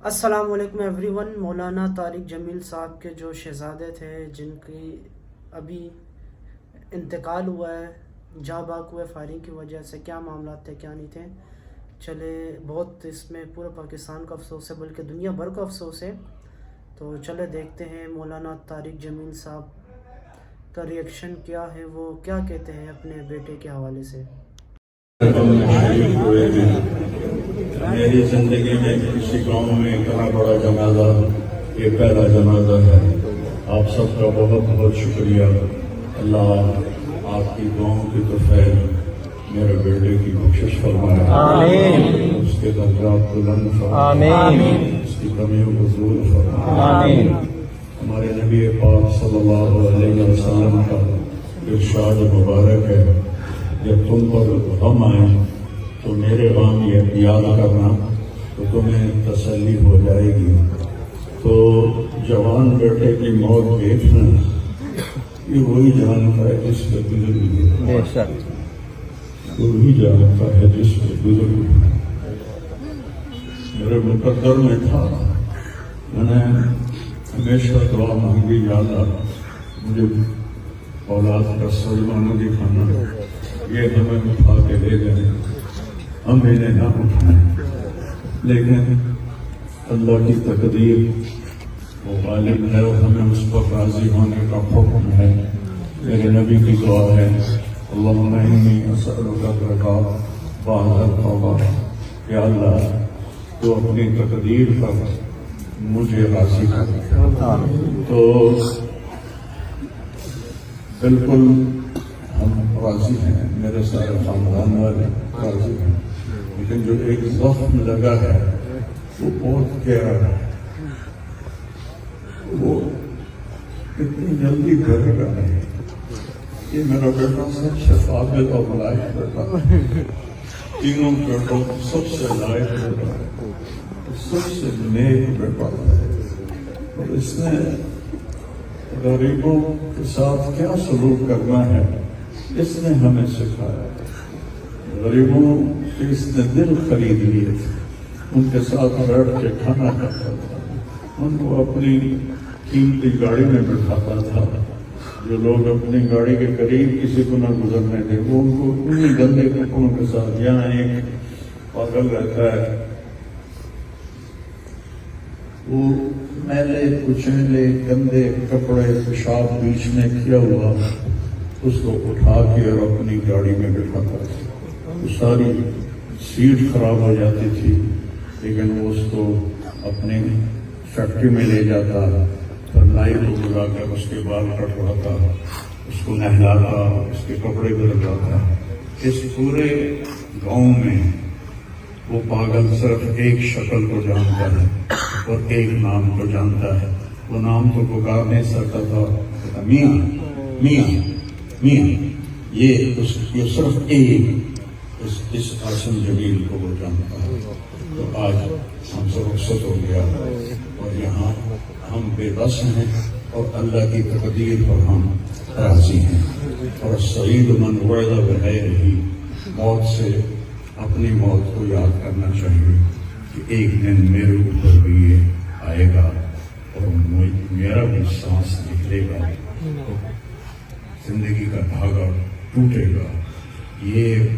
السلام علیکم every one. مولانا طارق جمیل صاحب کے جو شہزادے تھے جن کی ابھی انتقال ہوا ہے جاں باک ہوئے فائرنگ کی وجہ سے، کیا معاملات تھے کیا نہیں تھے. چلے بہت اس میں پورا پاکستان کا افسوس ہے بلکہ دنیا بھر کا افسوس ہے. تو چلے دیکھتے ہیں مولانا طارق جمیل صاحب کا ریئیکشن کیا ہے، وہ کیا کہتے ہیں اپنے بیٹے کے حوالے سے. میری زندگی میں کسی قوم میں اتنا بڑا جنازہ یہ پہلا جنازہ ہے. آپ سب کا بہت بہت شکریہ. اللہ آپ کی دعاؤں کی تو خیر میرے بیٹے کی بخشش فرمائے. آمین. اس کے درجات بلند فرمائے. آمین. اس کی کمیوں کو دور فرمائے. آمین. ہمارے نبی پاک صلی اللہ علیہ وسلم کا ارشاد مبارک ہے، جب تم پر غم آئے تو میرے غم یہ یاد کرنا تو تمہیں تسلی ہو جائے گی. تو جوان بیٹے کی موت دیکھنا یہ وہی جانتا ہے جس پہ گزر گئی، وہی جانتا ہے جس پہ گزر گئی. میرے مقدر میں تھا، میں نے ہمیشہ دعا مانگی، یا اللہ مجھے اولاد کا صدمہ نہ دکھانا، یہ ہمیں اٹھا کے لے گئے، ہم انہیں نہ اٹھائیں. لیکن اللہ کی تقدیر وہ غالب ہے اور ہمیں اس پر راضی ہونے کا حکم ہے. میرے نبی کی دعا ہے، اللہم انی اسألک الرضا بعد التوبہ. یا اللہ تو اپنی تقدیر پر مجھے راضی کر. تو بالکل ہم راضی ہیں، میرے سارے خاندان والے راضی ہیں، لیکن جو ایک زخم لگا ہے وہ بہت گہرا ہے، وہ اتنی جلدی بھرے گا نہیں. یہ میرا بیٹا سب سے قابل اور لائق بیٹا، تینوں بیٹوں سب سے لائق بیٹا، سب سے نیک بیٹا، اور اس نے غریبوں کے ساتھ کیا سلوک کرنا ہے اس نے ہمیں سکھایا. غریبوں کے اس نے دل خرید لیے تھے، ان کے ساتھ بیٹھ کے کھانا کھاتا تھا، ان کو اپنی قیمتی گاڑی میں بٹھاتا تھا. جو لوگ اپنی گاڑی کے قریب کسی کو نہ گزرنے دے وہ ان کو انہیں گندے کپڑوں کے ساتھ، یہاں ایک پاگل رہتا ہے وہ میلے کچیلے گندے کپڑے پیشاب بیچ میں کیا ہوا اس کو اٹھا کے اور اپنی گاڑی میں بٹھاتا تھا. وہ ساری سیٹ خراب ہو جاتی تھی لیکن وہ اس کو اپنی فیکٹری میں لے جاتا، اور نائی کو بلا کر اس کے بال کٹواتا، اس کو نہلاتا، اس کے کپڑے بدلواتا. اس پورے گاؤں میں وہ پاگل صرف ایک شکل کو جانتا ہے اور ایک نام کو جانتا ہے. وہ نام کو پکار نہیں سکتا تھا، میاں میاں میاں. یہ صرف ایک اس قاسم جمیل کو وہ جانتا ہے. تو آج ہم سے رخصت ہو گیا اور یہاں ہم بے بس ہیں اور اللہ کی تقدیر پر ہم راضی ہیں. اور سعید من وعد بغیرہ، موت سے اپنی موت کو یاد کرنا چاہیے کہ ایک دن میرے اوپر بھی یہ آئے گا اور میرا بھی سانس نکلے گا، زندگی کا دھاگا ٹوٹے گا. یہ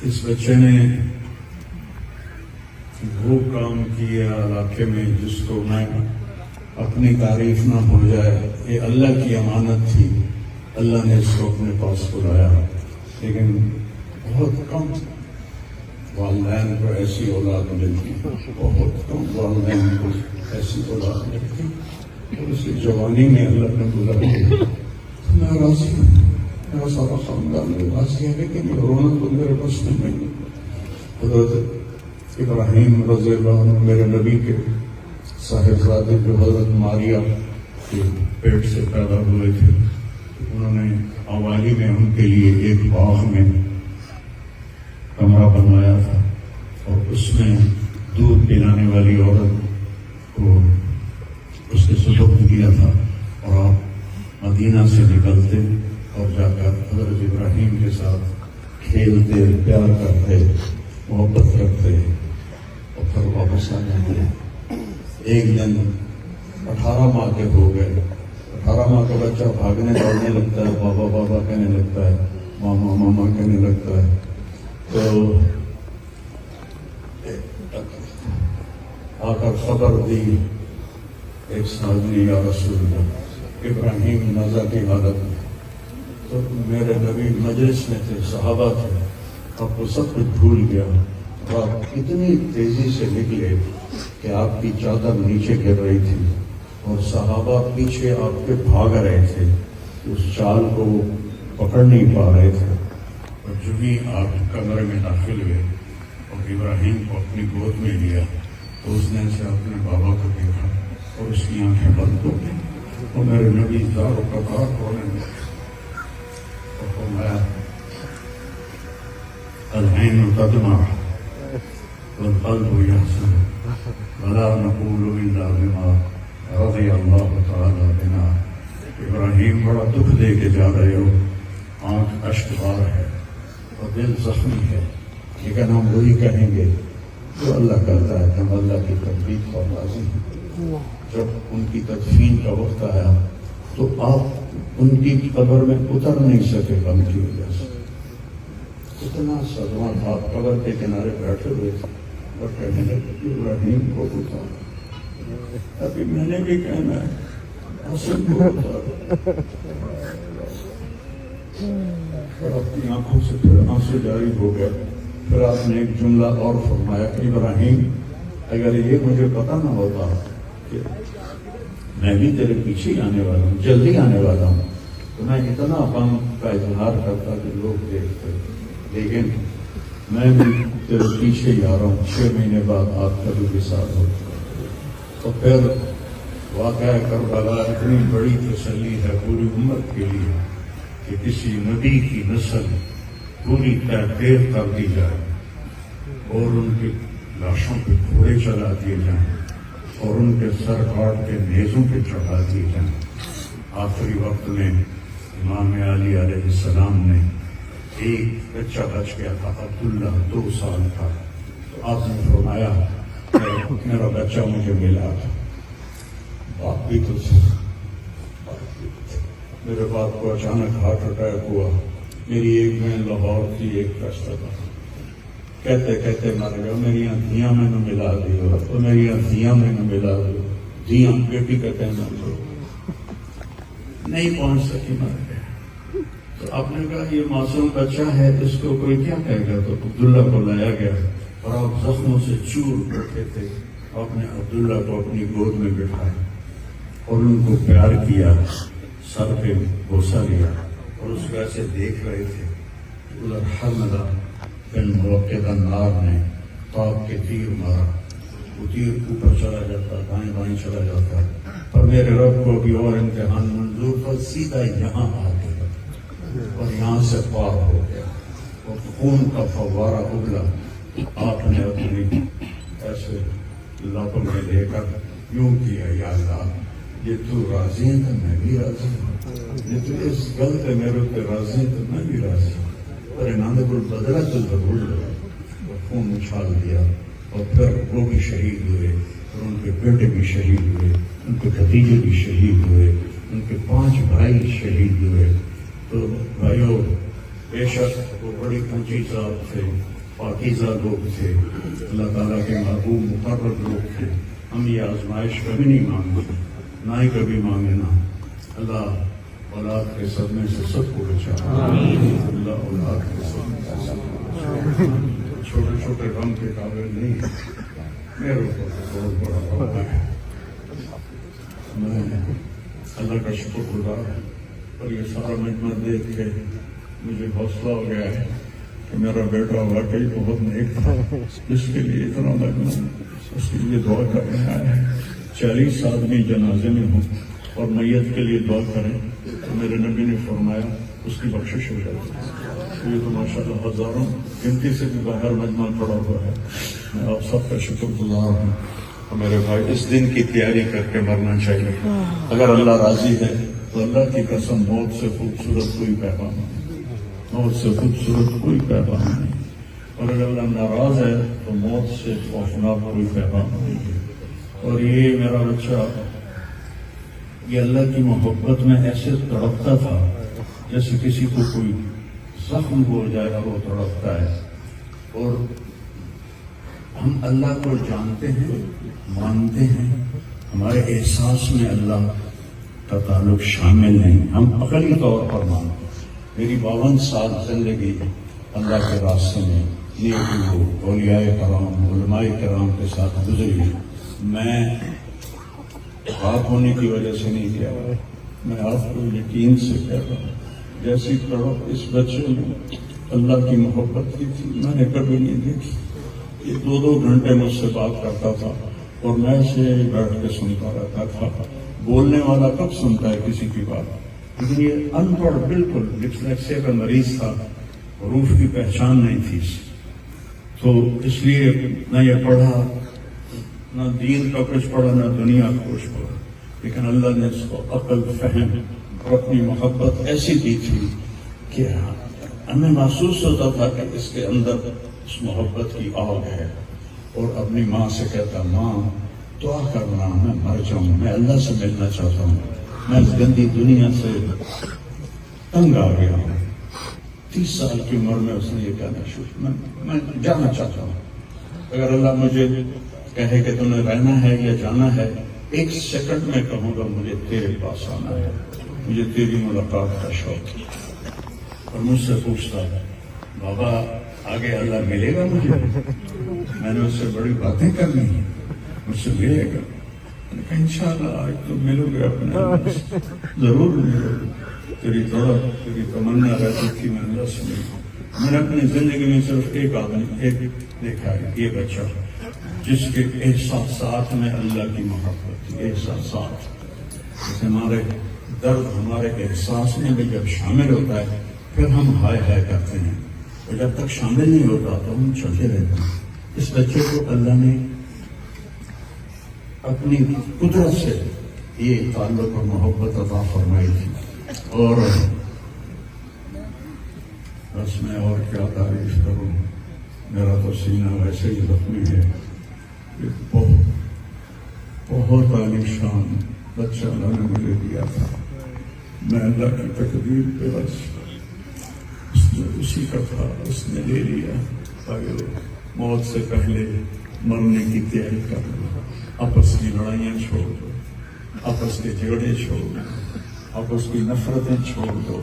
اس بچے نے وہ کام کیا علاقے میں جس کو میں اپنی تعریف نہ ہو جائے. یہ اللہ کی امانت تھی، اللہ نے اس کو اپنے پاس بلایا. لیکن بہت کم والدین کو ایسی اولاد ملتی، بہت کم والدین کو ایسی اولاد ملتی، اور اس کی جوانی میں اللہ نے بلا دیا. میں راضی ہوں، میرا سارا خاندان راضی ہے، لیکن یہ رونا تو میرے بس میں نہیں. حضرت ابراہیم رضی اللہ عنہ میرے نبی کے صاحبزادے جو حضرت ماریہ کے پیٹ سے پیدا ہوئے تھے، انہوں نے حوالی میں ان کے لیے ایک باغ میں کمرہ بنوایا تھا اور اس میں دودھ پلانے والی عورت کو اس کے سپرد کیا تھا. اور آپ مدینہ سے نکلتے اور جا کر حضرت ابراہیم کے ساتھ کھیلتے، پیار کرتے، محبت کرتے اور پھر واپس آ جاتے. ایک دن 18 ماہ کے ہو گئے. 18 ماہ کا بچہ بھاگنے دوڑنے لگتا ہے, بابا بابا کہنے لگتا ہے, ماما ماما کہنے لگتا ہے. تو آ کر خبر دی ایک صحابی, یا رسول اللہ, ابراہیم نزا کی حالت میں. تو میرے نبی مجلس میں تھے, صحابہ تھے, آپ کو سب کچھ بھول گیا. اور آپ اتنی تیزی سے نکلے کہ آپ کی چادر نیچے گر رہی تھی اور صحابہ پیچھے آپ کے بھاگ رہے تھے. اس چال کو وہ پکڑ نہیں پا رہے تھے. اور جو بھی آپ کمرے میں داخل ہوئے اور ابراہیم کو اپنی گود میں لیا تو اس نے سے اپنے بابا کو دیکھا اور اس کی آنکھیں بند ہو گئی. اور میرے نبی دار و کار ہونے لگے اور فرمایا, العین تدمع والقلب یحزن ولا نقول الا بما رضی اللہ تعالی بنا. ابراہیم بڑا دکھ دے کے جا رہے ہو, آنکھ اشکبار ہے اور دل زخمی ہے, لیکن ہم وہی کہیں گے جو اللہ کرتا ہے. ہم اللہ کی تقدیر اور راضی ہیں. جب ان کی تدفین کا وقت آیا تو آپ ان کی قبر میں اتر نہیں سکے غم کی وجہ سے. اتنا صدمہ تھا, آپ قبر کے کنارے بیٹھے ہوئے تھے اور کہنے لگے ابراہیم کو اتارو. ابھی میں نے بھی کہنا ہے, حسن کو اتارو. اور اپنی آنکھوں سے پھر آنسو جاری ہو گیا. پھر آپ نے ایک جملہ اور فرمایا, ابراہیم اگر یہ مجھے پتا نہ ہوتا کہ میں بھی تیرے پیچھے ہی آنے والا ہوں, جلدی آنے والا ہوں, تو میں اتنا غم کا اظہار کرتا کہ لوگ دیکھتے. لیکن میں بھی تیرے پیچھے ہی آ رہا ہوں. 6 مہینے بعد آپ کا بھی وصال ہو. تو پھر واقعہ کربلا اتنی بڑی تسلی ہے پوری امت کے لیے کہ کسی نبی کی نسل پوری تحقیر کر دی جائے اور ان کی لاشوں پہ گھوڑے چلا دیے جائیں اور ان کے سر کاٹ کے نیزوں پہ چڑھا دیے جائیں. آخری وقت میں امام علی علیہ السلام نے ایک بچہ بچ گیا تھا, عبداللہ 2 سال کا. تو آپ نے فرمایا میرا بچہ مجھے ملا تھا. باپ بھی تو میرے باپ کو اچانک ہارٹ اٹیک ہوا. میری ایک بہن لاہور تھی, ایک فیصلہ تھا, کہتے کہتے مر گیا. میری دھیاں میں نہ ملا دی اور میری دھیاں میں نہ ملا دی. دھیاں بیٹی کا کہنا نہیں پہنچ سکی, مر گیا. تو آپ نے کہا یہ معصوم بچہ ہے, اس کو کوئی کیا کہے گا. تو عبداللہ کو لایا گیا اور آپ زخموں سے چور بیٹھے تھے. آپ نے عبداللہ کو اپنی گود میں بٹھایا اور ان کو پیار کیا, سر پہ بوسہ لیا اور اس کو ایسے دیکھ رہے تھے. ادھر حمزہ بن موقع نار نے تاپ کے تیر مارا. وہ تیر اوپر چلا جاتا, دائیں بائیں چلا جاتا, اور میرے رب کو بھی اور امتحان منظور تھا. سیدھا یہاں آ گیا اور یہاں سے پار ہو گیا اور خون کا فوارہ ابلا. آپ نے اپنی ایسے لب میں لے کر یوں کیا, یا اللہ یہ تو راضی ہے تو میں بھی راضی ہوں, یہ تو اس گل پہ میرے اوپر راضی ہے تو میں بھی راضی ہوں. اور انہوں نے کوئی بدلا تو ضرور لگا اور خون اچھال دیا. اور پھر وہ بھی شہید ہوئے اور ان کے بیٹے بھی شہید ہوئے, ان کے بھتیجے بھی شہید ہوئے, ان کے 5 بھائی شہید ہوئے. تو بھائیوں, بے شک وہ بڑی اونچی ذات تھے, پاکیزہ لوگ تھے, اللہ تعالیٰ کے محبوب مقرر لوگ تھے. ہم یہ آزمائش کبھی نہیں مانگتے, نہ ہی کبھی مانگنا. اللہ اولاد کے صدمے سے سب کو بچا. اللہ اولاد کے صدمے سے سب کو بچا. چھوٹے چھوٹے غم کے قابل نہیں, میرے اوپر بہت بڑا غم ہے. میں اللہ کا شکر گزار ہوں اور یہ سارا مجمع دیکھ کے مجھے حوصلہ ہو گیا ہے کہ میرا بیٹا واقعی بہت نیک تھا, اس کے لیے اتنا لگنا, اس کے لیے دعا کرنے آیا ہے. 40 آدمی جنازے میں ہوں اور میت کے لیے دعا کریں تو میرے نبی نے فرمایا اس کی بخشش ہو جاتی ہے. یہ تو ماشاءاللہ ہزاروں گنتی سے بھی باہر مجمع پڑا ہوا ہے. میں آپ سب کا شکر گزار ہوں. میرے بھائی, اس دن کی تیاری کر کے مرنا چاہیے. اگر اللہ راضی ہے تو اللہ کی قسم موت سے خوبصورت کوئی پیغام نہیں, موت سے خوبصورت کوئی پیغام نہیں. اور اگر اللہ ناراض ہے تو موت سے خوفناک کوئی پیغام نہیں ہے. اور یہ میرا بچہ یہ اللہ کی محبت میں ایسے تڑپتا تھا جیسے کسی کو کوئی زخم ہو جائے اور وہ تڑپتا ہے. اور ہم اللہ کو جانتے ہیں، مانتے ہیں، ہمارے احساس میں اللہ کا تعلق شامل نہیں، ہم عقلی طور پر مانتے ہیں. میری 52 سال زندگی اللہ کے راستے میں نیکی ہو، اولیاء کرام، علماء کرام کے ساتھ گزری. میں باپ ہونے کی وجہ سے نہیں کیا، میں آپ کو یقین سے کہہ رہا ہوں جیسی تڑپ اس بچے میں اللہ کی محبت کی تھی میں نے کبھی نہیں دیکھی. یہ 2 گھنٹے مجھ سے بات کرتا تھا اور میں اسے بیٹھ کے سنتا رہتا تھا. بولنے والا کب سنتا ہے کسی کی بات، لیکن یہ ان پڑھ بالکل ڈسلیکسیا کا مریض تھا، حروف کی پہچان نہیں تھی. تو اس لیے نہ یہ پڑھا، نہ دین کا کچھ پڑھا، نہ دنیا کا کچھ پڑھا، لیکن اللہ نے اس کو عقل، فہم اور اپنی محبت ایسی دی تھی کہ ہمیں محسوس ہوتا تھا کہ اس کے اندر اس محبت کی آگ ہے. اور اپنی ماں سے کہتا، ماں دعا کرنا میں مر جاؤں، میں اللہ سے ملنا چاہتا ہوں، میں اس گندی دنیا سے تنگ آ گیا ہوں. 30 سال کی عمر میں اس نے یہ کہنا شروع، میں جانا چاہتا ہوں. اگر اللہ مجھے کہے کہ تمہیں رہنا ہے یا جانا ہے، 1 سیکنڈ میں کہوں گا مجھے تیرے پاس آنا ہے، مجھے تیری ملاقات کا شوق ہے. اور مجھ سے پوچھتا ہے، بابا آگے اللہ ملے گا مجھے؟ میں نے اس سے بڑی باتیں کرنی ہیں، مجھ سے ملے گا. میں نے کہا انشاءاللہ آج تو ملو گے اپنے اللہ سے، ضرور ملو گے. تیری تڑپ، تیری تمنا رہتی تھی میں اللہ سے ملوں. میں نے اپنی زندگی میں صرف ایک آدمی ایک دیکھا ہے، یہ بچہ جس کے احساسات میں اللہ کی محبت تھی. احساسات جیسے ہمارے درد ہمارے احساس میں بھی جب شامل ہوتا ہے پھر ہم ہائے ہائے کرتے ہیں، اور جب تک شامل نہیں ہوتا تو ہم چلتے رہتے ہیں. اس بچے کو اللہ نے اپنی قدرت سے یہ تعلق اور محبت عطا فرمائی تھی. اور بس میں اور کیا تعریف کروں، میرا تو سینہ ویسے ہی زخمی ہے. بہت عالیشان بچہ اللہ نے مجھے دیا تھا. میں اللہ کی تقدیر پہ بس اس نے اسی کا تھا، اس نے لے لیا تاکہ موت سے پہلے مرنے کی تیاری کر لو. آپس کی لڑائیاں چھوڑ دو، آپس کے جھگڑے چھوڑ دو، آپس کی نفرتیں چھوڑ دو.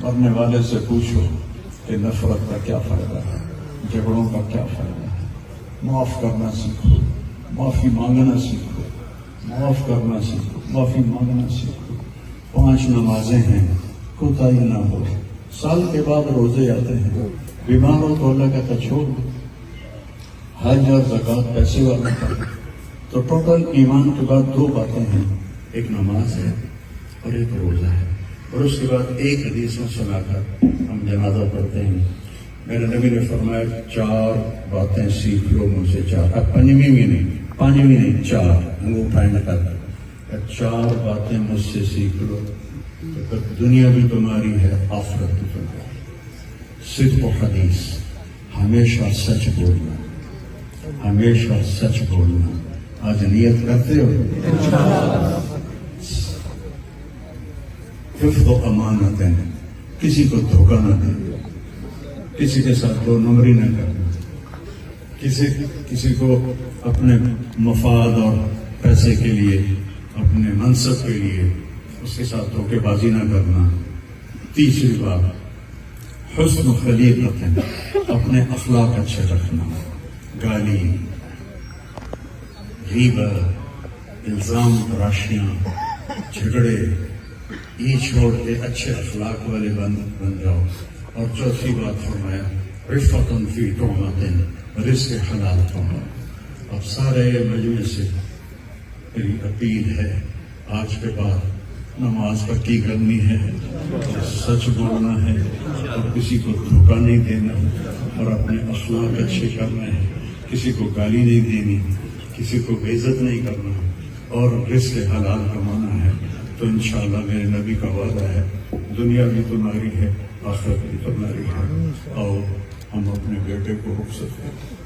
مرنے والے سے پوچھو کہ نفرت کا کیا فائدہ ہے، جھگڑوں کا کیا فائدہ ہے. معاف کرنا سیکھو، معافی مانگنا سیکھو، معاف کرنا سیکھو، معافی مانگنا سیکھو. 5 نمازیں ہیں، کوتاہی نہ ہو. سال کے بعد روزے آتے ہیں، بیمار ہو تو اللہ کہتا چھوڑ دو. حج اور زکوٰۃ پیسے والا کا. تو ٹوٹل ایمان کے بعد 2 باتیں ہیں، ایک نماز ہے اور ایک روزہ ہے. اور اس کے بعد ایک حدیث میں سنا کر ہم جنازہ پڑھتے ہیں. میرے نبی نے فرمایا 4 باتیں سیکھ لو مجھ سے. 4 اب 5ویں بھی نہیں، 5ویں نہیں، 4 انگوٹھا کر 4 باتیں مجھ سے سیکھ لو. تو دنیا بھی تمہاری ہے، آخرت بھی تمہاری. صدق و حدیث، ہمیشہ سچ بولنا، ہمیشہ سچ بولنا. آج نیت کرتے ہو؟ حفظ و امانت ہے، کسی کو دھوکہ نہ دے، کسی کے ساتھ 2 نمبری نہ کرنا، کسی کو اپنے مفاد اور پیسے کے لیے، اپنے منصب کے لیے اس کے ساتھ دھوکے بازی نہ کرنا. تیسری بات حسن خلیقت ہے، اپنے اخلاق اچھے رکھنا. گالی، غیبت، الزام تراشیاں، جھگڑے، یہ چھوڑ کے اچھے اخلاق والے بن جاؤ. اور چوتھی بات فرمایا رفقۃ فی طعمۃ، رزق حلال کھاؤ. اب سارے مجمع سے میری اپیل ہے، آج کے بعد نماز پکی کرنی ہے، سچ بولنا ہے، اور کسی کو دھوکہ نہیں دینا، اور اپنے اخلاق اچھے کرنا ہے. کسی کو گالی نہیں دینی، کسی کو بے عزت نہیں کرنا، اور رزق حلال کمانا ہے. تو انشاءاللہ میرے نبی کا وعدہ ہے، دنیا بھی تمہاری ہے، آخرت بھی تمہاری ہے. اور ہم اپنے بیٹے کو رخصت کریں.